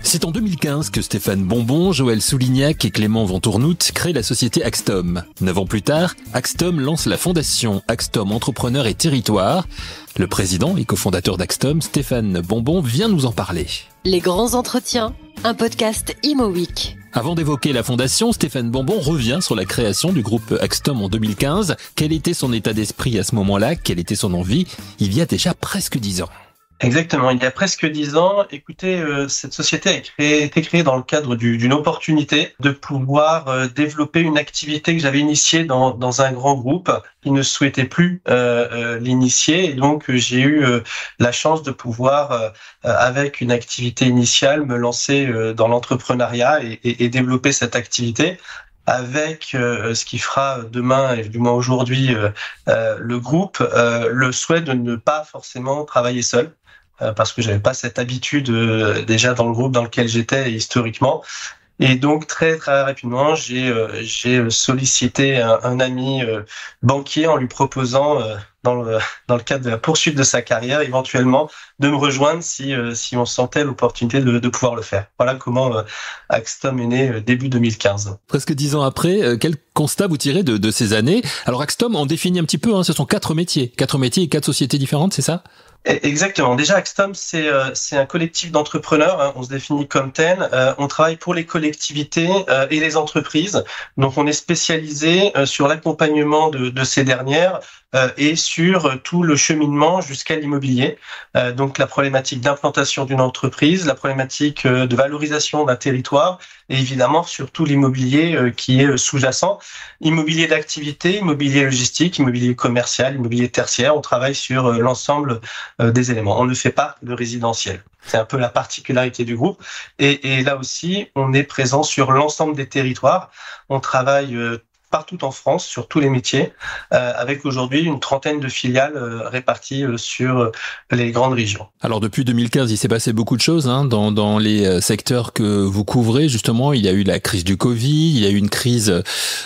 C'est en 2015 que Stéphane Bonbon, Joël Soulignac et Clément Ventournout créent la société Axtom. 9 ans plus tard, Axtom lance la fondation Axtom Entrepreneurs et Territoires. Le président et cofondateur d'Axtom, Stéphane Bonbon, vient nous en parler. Les grands entretiens, un podcast Imo Week. Avant d'évoquer la fondation, Stéphane Bonbon revient sur la création du groupe Axtom en 2015. Quel était son état d'esprit à ce moment-là? Quelle était son envie? Il y a déjà presque 10 ans. Exactement, il y a presque 10 ans, écoutez, cette société a été créée dans le cadre d'une opportunité de pouvoir développer une activité que j'avais initiée dans un grand groupe qui ne souhaitait plus l'initier. Et donc, j'ai eu la chance de pouvoir, avec une activité initiale, me lancer dans l'entrepreneuriat et développer cette activité avec ce qui fera demain, et du moins aujourd'hui, le groupe, le souhait de ne pas forcément travailler seul. Parce que j'avais pas cette habitude déjà dans le groupe dans lequel j'étais historiquement. Et donc très très rapidement, j'ai sollicité un ami banquier en lui proposant dans le cadre de la poursuite de sa carrière éventuellement de me rejoindre si on sentait l'opportunité de pouvoir le faire. Voilà comment Axtom est né début 2015. Presque 10 ans après, quel constat vous tirez de ces années? Alors Axtom, on définit un petit peu, ce sont 4 métiers et 4 sociétés différentes, c'est ça? Exactement. Déjà, Axtom, c'est un collectif d'entrepreneurs. On se définit comme tel. On travaille pour les collectivités et les entreprises. Donc, on est spécialisé sur l'accompagnement de ces dernières et sur tout le cheminement jusqu'à l'immobilier. Donc, la problématique d'implantation d'une entreprise, la problématique de valorisation d'un territoire et évidemment surtout l'immobilier qui est sous-jacent. Immobilier d'activité, immobilier logistique, immobilier commercial, immobilier tertiaire. On travaille sur l'ensemble des éléments. On ne fait pas de résidentiel. C'est un peu la particularité du groupe. Et là aussi, on est présent sur l'ensemble des territoires. On travaille partout en France, sur tous les métiers, avec aujourd'hui une trentaine de filiales réparties sur les grandes régions. Alors depuis 2015, il s'est passé beaucoup de choses dans les secteurs que vous couvrez. Justement, il y a eu la crise du Covid, il y a eu une crise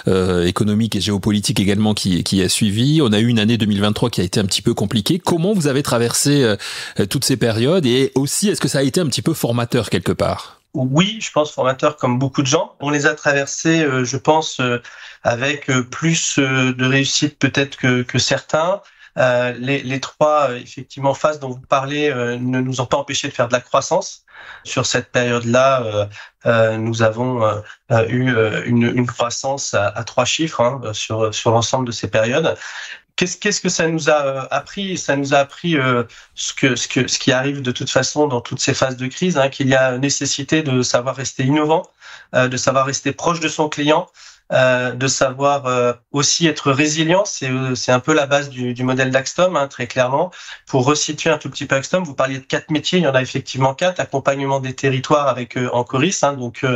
économique et géopolitique également qui a suivi. On a eu une année 2023 qui a été un petit peu compliquée. Comment vous avez traversé toutes ces périodes et aussi, est-ce que ça a été un petit peu formateur quelque part ? Oui, je pense formateur comme beaucoup de gens. On les a traversés, je pense, avec plus de réussite peut-être que certains. Les 3 effectivement phases dont vous parlez ne nous ont pas empêché de faire de la croissance. Sur cette période-là, nous avons eu une croissance à 3 chiffres sur l'ensemble de ces périodes. Qu'est-ce que ça nous a appris? Ça nous a appris ce qui arrive de toute façon dans toutes ces phases de crise, qu'il y a nécessité de savoir rester innovant, de savoir rester proche de son client, de savoir aussi être résilient. C'est un peu la base du modèle d'Axtom, très clairement. Pour resituer un tout petit peu Axtom, vous parliez de 4 métiers, il y en a effectivement 4. Accompagnement des territoires avec Ancoris, donc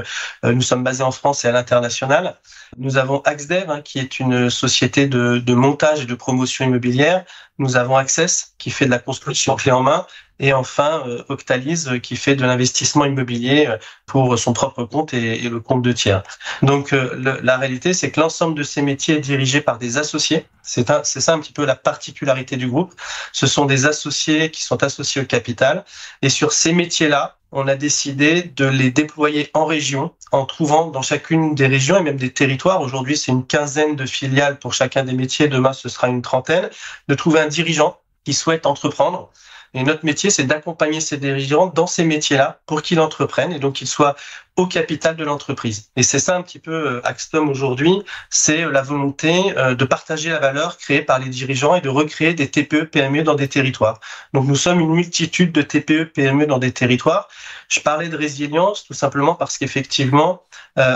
nous sommes basés en France et à l'international. Nous avons Axdev, qui est une société de montage et de promotion immobilière. Nous avons Access, qui fait de la construction clé en main. Et enfin, Octalise, qui fait de l'investissement immobilier pour son propre compte et le compte de tiers. Donc, la réalité, c'est que l'ensemble de ces métiers est dirigé par des associés. C'est ça un petit peu la particularité du groupe. Ce sont des associés qui sont associés au capital. Et sur ces métiers-là, on a décidé de les déployer en région, en trouvant dans chacune des régions et même des territoires. Aujourd'hui, c'est une quinzaine de filiales pour chacun des métiers. Demain, ce sera une trentaine. De trouver un dirigeant qui souhaite entreprendre. Et notre métier, c'est d'accompagner ces dirigeants dans ces métiers-là pour qu'ils entreprennent et donc qu'ils soient au capital de l'entreprise. Et c'est ça un petit peu Axtom aujourd'hui, c'est la volonté de partager la valeur créée par les dirigeants et de recréer des TPE, PME dans des territoires. Donc nous sommes une multitude de TPE, PME dans des territoires. Je parlais de résilience tout simplement parce qu'effectivement,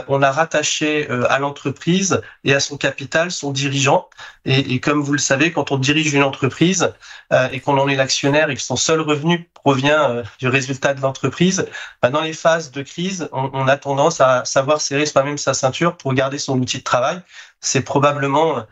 on a rattaché à l'entreprise et à son capital son dirigeant. Et comme vous le savez, quand on dirige une entreprise et qu'on en est l'actionnaire et que son seul revenu provient du résultat de l'entreprise, dans les phases de crise, on a tendance à savoir serrer soi-même sa ceinture pour garder son outil de travail. c'est probablement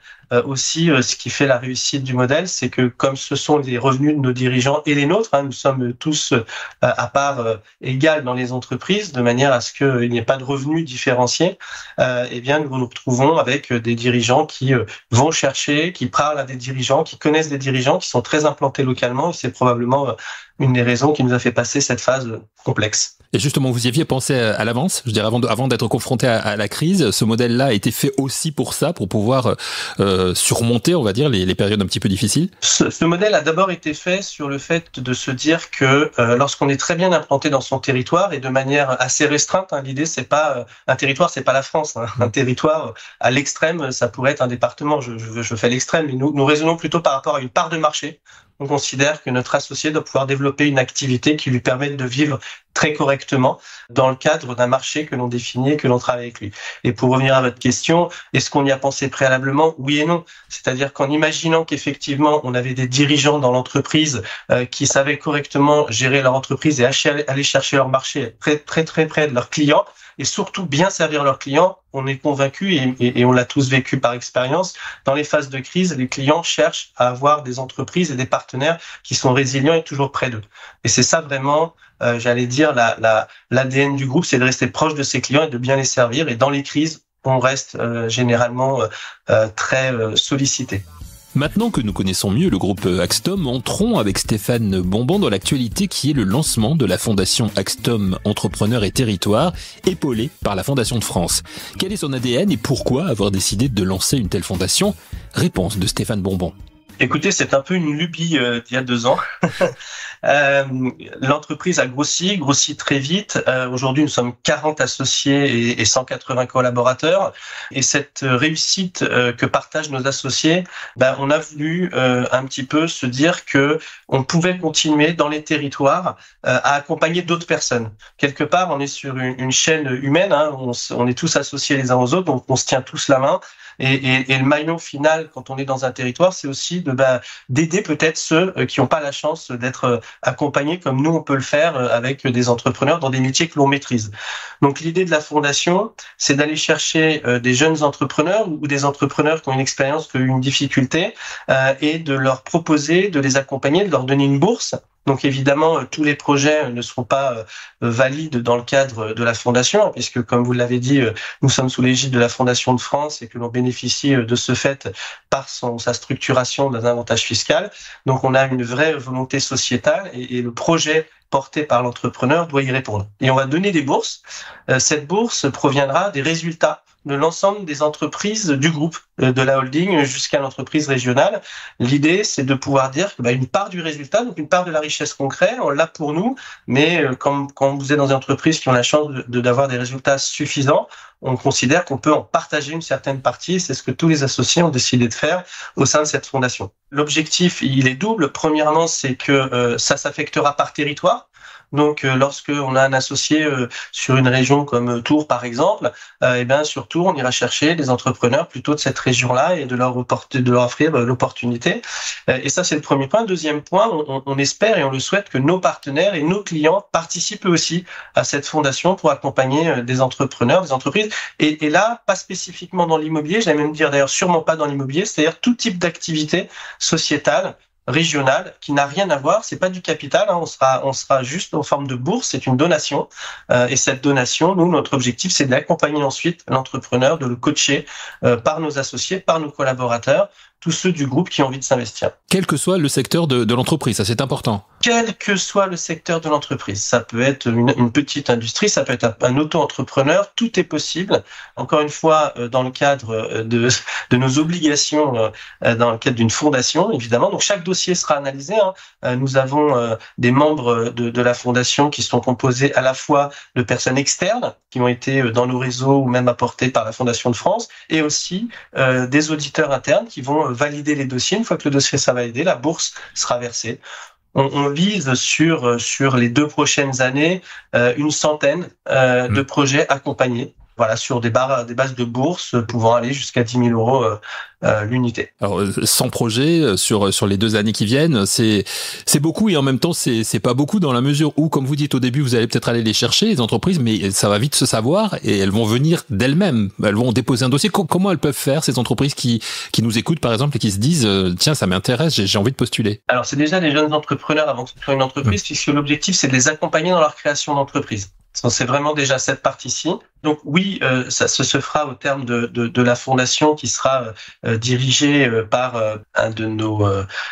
aussi ce qui fait la réussite du modèle, c'est que comme ce sont les revenus de nos dirigeants et les nôtres, nous sommes tous à part égale dans les entreprises, de manière à ce qu'il n'y ait pas de revenus différenciés, eh bien nous nous retrouvons avec des dirigeants qui vont chercher, qui parlent à des dirigeants, qui connaissent des dirigeants, qui sont très implantés localement, et c'est probablement une des raisons qui nous a fait passer cette phase complexe. Et justement, vous y aviez pensé à l'avance, je dirais avant d'être confronté à la crise, ce modèle-là a été fait aussi pour ça, pour pouvoir surmonter, on va dire, les périodes un petit peu difficiles. Ce modèle a d'abord été fait sur le fait de se dire que lorsqu'on est très bien implanté dans son territoire et de manière assez restreinte, l'idée c'est pas un territoire, c'est pas la France, un territoire à l'extrême, ça pourrait être un département. Je fais l'extrême, mais nous raisonnons plutôt par rapport à une part de marché. On considère que notre associé doit pouvoir développer une activité qui lui permette de vivre très correctement dans le cadre d'un marché que l'on définit et que l'on travaille avec lui. Et pour revenir à votre question, est-ce qu'on y a pensé préalablement? Oui et non. C'est-à-dire qu'en imaginant qu'effectivement on avait des dirigeants dans l'entreprise qui savaient correctement gérer leur entreprise et aller chercher leur marché très près de leurs clients, et surtout bien servir leurs clients, on est convaincu et on l'a tous vécu par expérience. Dans les phases de crise, les clients cherchent à avoir des entreprises et des partenaires qui sont résilients et toujours près d'eux. Et c'est ça vraiment, j'allais dire, l'ADN du groupe, c'est de rester proche de ses clients et de bien les servir. Et dans les crises, on reste généralement très sollicité. Maintenant que nous connaissons mieux le groupe Axtom, entrons avec Stéphane Bonbon dans l'actualité qui est le lancement de la fondation Axtom Entrepreneurs et Territoires, épaulée par la Fondation de France. Quel est son ADN et pourquoi avoir décidé de lancer une telle fondation? Réponse de Stéphane Bonbon. Écoutez, c'est un peu une lubie d'il y a 2 ans. L'entreprise a grossi très vite. Aujourd'hui, nous sommes 40 associés et 180 collaborateurs. Et cette réussite que partagent nos associés, on a voulu un petit peu se dire que on pouvait continuer dans les territoires à accompagner d'autres personnes. Quelque part, on est sur une chaîne humaine. On est tous associés les uns aux autres, donc on se tient tous la main. Et le maillon final, quand on est dans un territoire, c'est aussi d'aider peut-être ceux qui n'ont pas la chance d'être accompagnés comme nous on peut le faire avec des entrepreneurs dans des métiers que l'on maîtrise. Donc l'idée de la fondation, c'est d'aller chercher des jeunes entrepreneurs ou des entrepreneurs qui ont une expérience, qui ont une difficulté, et de leur proposer, de les accompagner, de leur donner une bourse. Donc évidemment, tous les projets ne seront pas valides dans le cadre de la Fondation, puisque comme vous l'avez dit, nous sommes sous l'égide de la Fondation de France et que l'on bénéficie de ce fait par sa structuration d'un avantage fiscal. Donc on a une vraie volonté sociétale et le projet porté par l'entrepreneur doit y répondre. Et on va donner des bourses. Cette bourse proviendra des résultats de l'ensemble des entreprises du groupe, de la holding jusqu'à l'entreprise régionale. L'idée, c'est de pouvoir dire que une part du résultat, donc une part de la richesse concrète, on l'a pour nous, mais quand vous êtes dans des entreprises qui ont la chance d'avoir des résultats suffisants, on considère qu'on peut en partager une certaine partie, et c'est ce que tous les associés ont décidé de faire au sein de cette fondation. L'objectif, il est double. Premièrement, c'est que ça s'affectera par territoire. Donc, lorsque on a un associé sur une région comme Tours, par exemple, sur Tours, on ira chercher des entrepreneurs plutôt de cette région-là et de leur offrir l'opportunité. Et ça, c'est le premier point. Deuxième point, on espère et on le souhaite que nos partenaires et nos clients participent aussi à cette fondation pour accompagner des entrepreneurs, des entreprises. Et là, pas spécifiquement dans l'immobilier, j'allais même dire d'ailleurs sûrement pas dans l'immobilier, c'est-à-dire tout type d'activité sociétale, régionale, qui n'a rien à voir, c'est pas du capital, on sera juste en forme de bourse, c'est une donation, et cette donation, nous, notre objectif, c'est d'accompagner ensuite l'entrepreneur, de le coacher par nos associés, par nos collaborateurs, tous ceux du groupe qui ont envie de s'investir. Quel que soit le secteur de l'entreprise, ça c'est important. Quel que soit le secteur de l'entreprise, ça peut être une petite industrie, ça peut être un auto-entrepreneur, tout est possible. Encore une fois, dans le cadre de nos obligations, dans le cadre d'une fondation, évidemment. Donc chaque dossier sera analysé. Nous avons des membres de la fondation qui sont composés à la fois de personnes externes qui ont été dans nos réseaux ou même apportées par la Fondation de France, et aussi des auditeurs internes qui vont valider les dossiers. Une fois que le dossier sera validé, la bourse sera versée. On vise sur les 2 prochaines années une centaine de projets accompagnés voilà, sur des bases de bourse pouvant aller jusqu'à 10 000 euros l'unité. Alors 100 projets sur les 2 années qui viennent, c'est beaucoup et en même temps c'est pas beaucoup dans la mesure où, comme vous dites au début, vous allez peut-être aller les chercher les entreprises, mais ça va vite se savoir et elles vont venir d'elles-mêmes. Elles vont déposer un dossier. Comment elles peuvent faire, ces entreprises qui nous écoutent par exemple et qui se disent tiens, ça m'intéresse, j'ai envie de postuler? Alors c'est déjà des jeunes entrepreneurs avant que ce soit une entreprise, puisque l'objectif c'est de les accompagner dans leur création d'entreprise. C'est vraiment déjà cette partie-ci. Donc oui, ça se fera au terme de la fondation qui sera dirigée par un de nos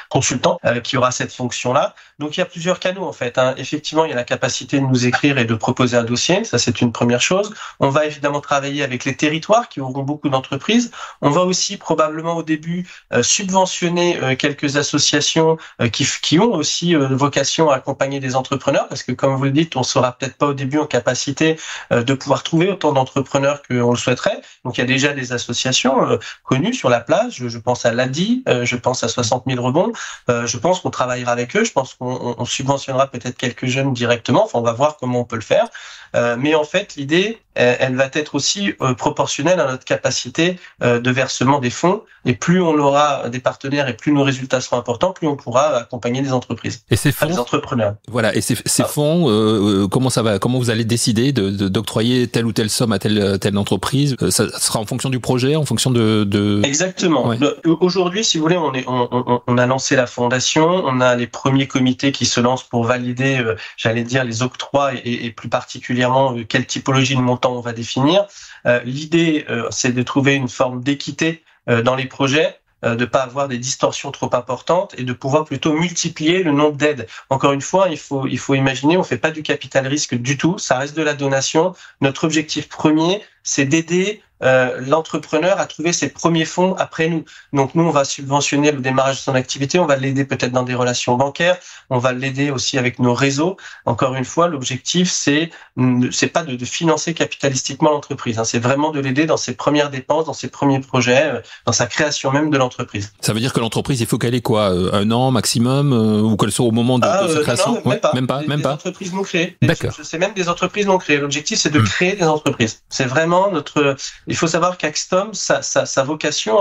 consultants qui aura cette fonction-là. Donc il y a plusieurs canaux en fait. Effectivement, il y a la capacité de nous écrire et de proposer un dossier. Ça, c'est une première chose. On va évidemment travailler avec les territoires qui auront beaucoup d'entreprises. On va aussi probablement au début subventionner quelques associations qui ont aussi vocation à accompagner des entrepreneurs, parce que comme vous le dites, on sera peut-être pas au début en capacité de pouvoir trouver autant d'entrepreneurs qu'on le souhaiterait. Donc il y a déjà des associations connues sur la place. Je pense à l'ADI, je pense à 60 000 rebonds. Je pense qu'on travaillera avec eux. Je pense qu'on subventionnera peut-être quelques jeunes directement. Enfin, on va voir comment on peut le faire. Mais en fait, l'idée, elle va être aussi proportionnelle à notre capacité de versement des fonds. Et plus on aura des partenaires et plus nos résultats seront importants, plus on pourra accompagner des entreprises. Et ces fonds, des entrepreneurs. Voilà. Et ces fonds, comment ça va? Comment vous allez décider d'octroyer telle ou telle somme à telle entreprise? Ça sera en fonction du projet, en fonction de... Exactement. Ouais. Aujourd'hui, si vous voulez, on a lancé la fondation. On a les premiers comités qui se lancent pour valider, j'allais dire, les octrois et plus particulièrement quelle typologie de montant on va définir. L'idée, c'est de trouver une forme d'équité dans les projets, de pas avoir des distorsions trop importantes et de pouvoir plutôt multiplier le nombre d'aides. Encore une fois, il faut imaginer, on fait pas du capital risque du tout, ça reste de la donation. Notre objectif premier, c'est d'aider l'entrepreneur à trouver ses premiers fonds après nous. Donc nous, on va subventionner le démarrage de son activité, on va l'aider peut-être dans des relations bancaires, on va l'aider aussi avec nos réseaux. Encore une fois, l'objectif, c'est pas de financer capitalistiquement l'entreprise, c'est vraiment de l'aider dans ses premières dépenses, dans ses premiers projets, dans sa création même de l'entreprise. Ça veut dire que l'entreprise, il faut qu'elle ait quoi, 1 an maximum, ou qu'elle soit au moment de sa création? Non, même pas. Des entreprises non créées. D'accord. C'est même des entreprises non créées. L'objectif, c'est de créer des entreprises. C'est vraiment il faut savoir qu'Axtom, sa vocation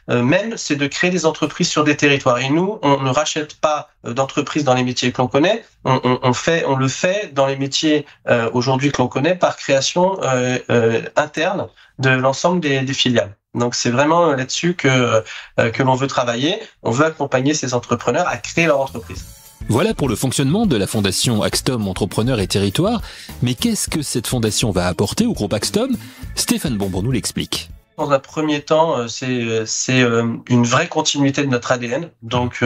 même, c'est de créer des entreprises sur des territoires. Et nous, on ne rachète pas d'entreprises dans les métiers que l'on connaît. On le fait dans les métiers aujourd'hui que l'on connaît par création interne de l'ensemble des filiales. Donc c'est vraiment là-dessus que l'on veut travailler. On veut accompagner ces entrepreneurs à créer leur entreprise. Voilà pour le fonctionnement de la fondation Axtom Entrepreneurs et Territoires. Mais qu'est-ce que cette fondation va apporter au groupe Axtom? Stéphane Bonbon nous l'explique. Dans un premier temps, c'est une vraie continuité de notre ADN. Donc,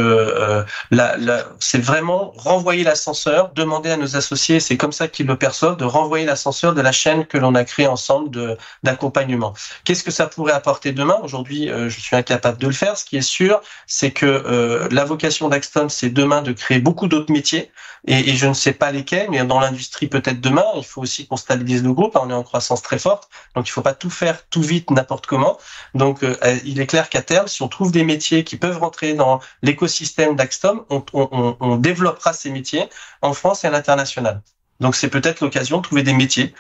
c'est vraiment renvoyer l'ascenseur, demander à nos associés, c'est comme ça qu'ils le perçoivent, de renvoyer l'ascenseur de la chaîne que l'on a créée ensemble d'accompagnement. Qu'est-ce que ça pourrait apporter demain? Aujourd'hui, je suis incapable de le faire. Ce qui est sûr, c'est que la vocation d'Axtom, c'est demain de créer beaucoup d'autres métiers. Et je ne sais pas lesquels, mais dans l'industrie peut-être demain, il faut aussi qu'on stabilise le groupe. On est en croissance très forte, donc il faut pas tout faire tout vite, n'importe comment. Donc il est clair qu'à terme, si on trouve des métiers qui peuvent rentrer dans l'écosystème d'Axtom, on développera ces métiers en France et à l'international. Donc c'est peut-être l'occasion de trouver des métiers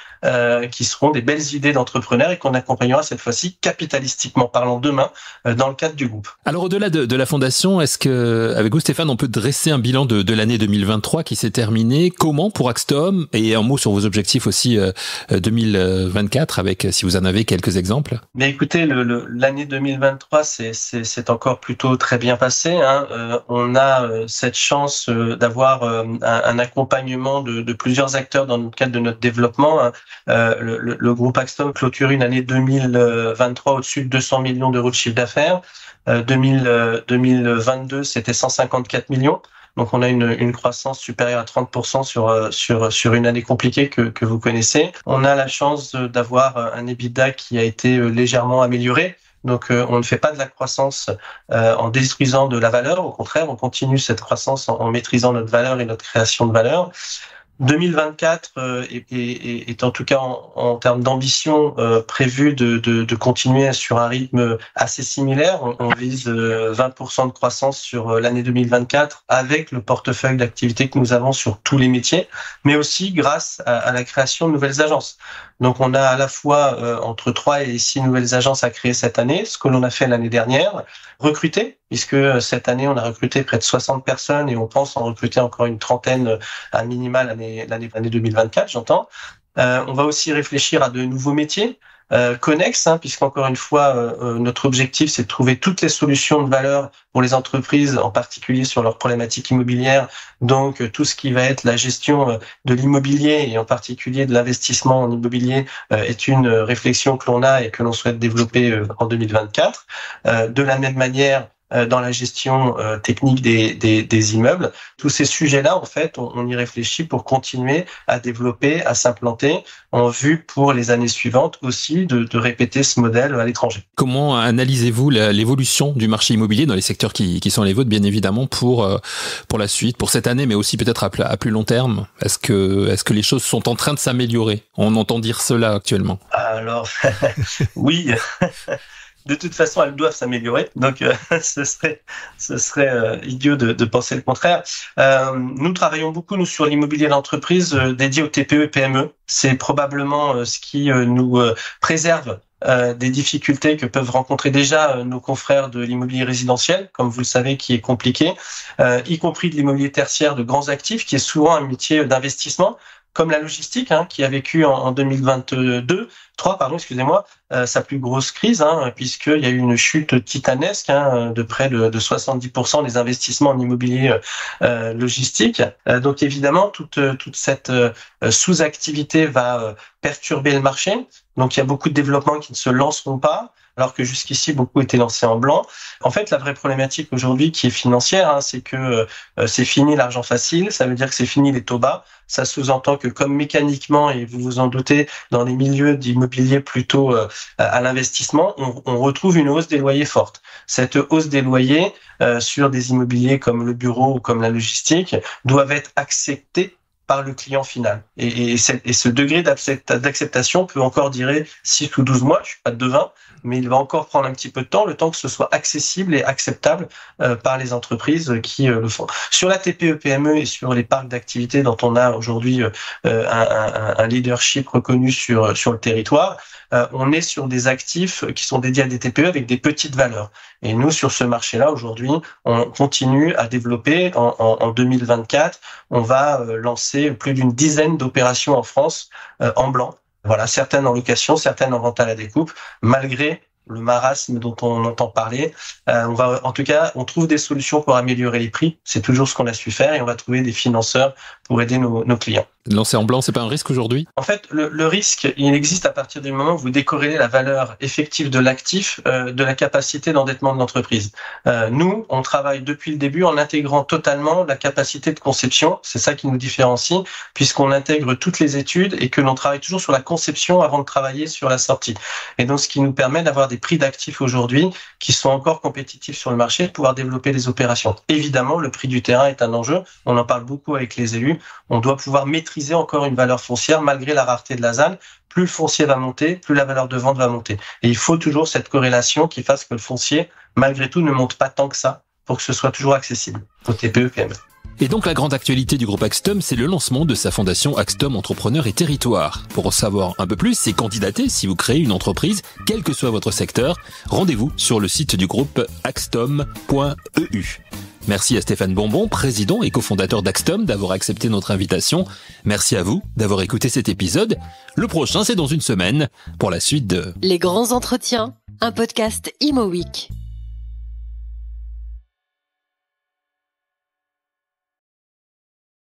qui seront des belles idées d'entrepreneurs et qu'on accompagnera cette fois-ci capitalistiquement parlant demain dans le cadre du groupe. Alors au-delà de la fondation, est-ce que avec vous Stéphane, on peut dresser un bilan de l'année 2023 qui s'est terminée? Comment pour Axtom? Et un mot sur vos objectifs aussi 2024 avec, si vous en avez quelques exemples. Mais écoutez, l'année 2023 c'est encore plutôt très bien passé. On a cette chance d'avoir un accompagnement de plusieurs acteurs dans le cadre de notre développement. Le groupe Axtom clôture une année 2023 au-dessus de 200 millions d'euros de chiffre d'affaires. 2022, c'était 154 millions. Donc on a une croissance supérieure à 30% sur une année compliquée que vous connaissez. On a la chance d'avoir un EBITDA qui a été légèrement amélioré. Donc on ne fait pas de la croissance en détruisant de la valeur. Au contraire, on continue cette croissance en maîtrisant notre valeur et notre création de valeur. 2024 est en tout cas en termes d'ambition prévu de continuer sur un rythme assez similaire. On vise 20% de croissance sur l'année 2024 avec le portefeuille d'activités que nous avons sur tous les métiers, mais aussi grâce à la création de nouvelles agences. Donc on a à la fois entre 3 et 6 nouvelles agences à créer cette année, ce que l'on a fait l'année dernière, recruter, puisque cette année on a recruté près de 60 personnes et on pense en recruter encore une trentaine à minima l'année 2024, j'entends. On va aussi réfléchir à de nouveaux métiers connexes, puisqu'encore une fois, notre objectif, c'est de trouver toutes les solutions de valeur pour les entreprises, en particulier sur leurs problématiques immobilières. Donc, tout ce qui va être la gestion de l'immobilier et en particulier de l'investissement en immobilier est une réflexion que l'on a et que l'on souhaite développer en 2024. De la même manière, dans la gestion technique des immeubles. Tous ces sujets-là, en fait, on y réfléchit pour continuer à développer, à s'implanter en vue pour les années suivantes aussi de répéter ce modèle à l'étranger. Comment analysez-vous l'évolution du marché immobilier dans les secteurs qui sont les vôtres, bien évidemment, pour la suite, pour cette année, mais aussi peut-être à plus long terme? Est-ce que les choses sont en train de s'améliorer? On entend dire cela actuellement. Alors, oui. De toute façon, elles doivent s'améliorer. Donc, ce serait idiot de penser le contraire. Nous travaillons beaucoup, sur l'immobilier d'entreprise dédié aux TPE et PME. C'est probablement ce qui nous préserve des difficultés que peuvent rencontrer déjà nos confrères de l'immobilier résidentiel, comme vous le savez, qui est compliqué, y compris de l'immobilier tertiaire de grands actifs, qui est souvent un métier d'investissement, comme la logistique, qui a vécu en 2023, sa plus grosse crise, puisqu'il y a eu une chute titanesque de près de 70% des investissements en immobilier logistique. Donc évidemment, toute cette sous-activité va perturber le marché. Donc il y a beaucoup de développements qui ne se lanceront pas, alors que jusqu'ici, beaucoup étaient lancés en blanc. En fait, la vraie problématique aujourd'hui qui est financière, c'est que c'est fini l'argent facile, ça veut dire que c'est fini les taux bas. Ça sous-entend que comme mécaniquement, et vous vous en doutez, dans les milieux d'immobilier plutôt à l'investissement, on retrouve une hausse des loyers forte. Cette hausse des loyers sur des immobiliers comme le bureau ou comme la logistique doivent être acceptés par le client final. Et ce degré d'acceptation peut encore durer 6 ou 12 mois, je suis pas devin, mais il va encore prendre un petit peu de temps, le temps que ce soit accessible et acceptable par les entreprises qui le font. Sur la TPE-PME et sur les parcs d'activités dont on a aujourd'hui un leadership reconnu sur le territoire, on est sur des actifs qui sont dédiés à des TPE avec des petites valeurs. Et nous, sur ce marché-là, aujourd'hui, on continue à développer. En 2024, on va lancer plus d'une dizaine d'opérations en France en blanc. Voilà, certaines en location, certaines en vente à la découpe, malgré le marasme dont on entend parler. On trouve des solutions pour améliorer les prix. C'est toujours ce qu'on a su faire et on va trouver des financeurs pour aider nos clients. Lancer en blanc, c'est pas un risque aujourd'hui? En fait, le risque, il existe à partir du moment où vous décorrélez la valeur effective de l'actif de la capacité d'endettement de l'entreprise. Nous, on travaille depuis le début en intégrant totalement la capacité de conception. C'est ça qui nous différencie, puisqu'on intègre toutes les études et que l'on travaille toujours sur la conception avant de travailler sur la sortie. Et donc, ce qui nous permet d'avoir des prix d'actifs aujourd'hui qui sont encore compétitifs sur le marché, de pouvoir développer des opérations. Évidemment, le prix du terrain est un enjeu. On en parle beaucoup avec les élus. On doit pouvoir maîtriser encore une valeur foncière malgré la rareté de la ZAN. Plus le foncier va monter, plus la valeur de vente va monter. Et il faut toujours cette corrélation qui fasse que le foncier, malgré tout, ne monte pas tant que ça pour que ce soit toujours accessible aux TPE, PME. Et donc la grande actualité du groupe Axtum, c'est le lancement de sa fondation Axtum Entrepreneurs et Territoires. Pour en savoir un peu plus et candidater si vous créez une entreprise, quel que soit votre secteur, rendez-vous sur le site du groupe axtum.eu. Merci à Stéphane Bonbon, président et cofondateur d'Axtum, d'avoir accepté notre invitation. Merci à vous d'avoir écouté cet épisode. Le prochain, c'est dans une semaine, pour la suite de Les grands entretiens, un podcast Imo Week.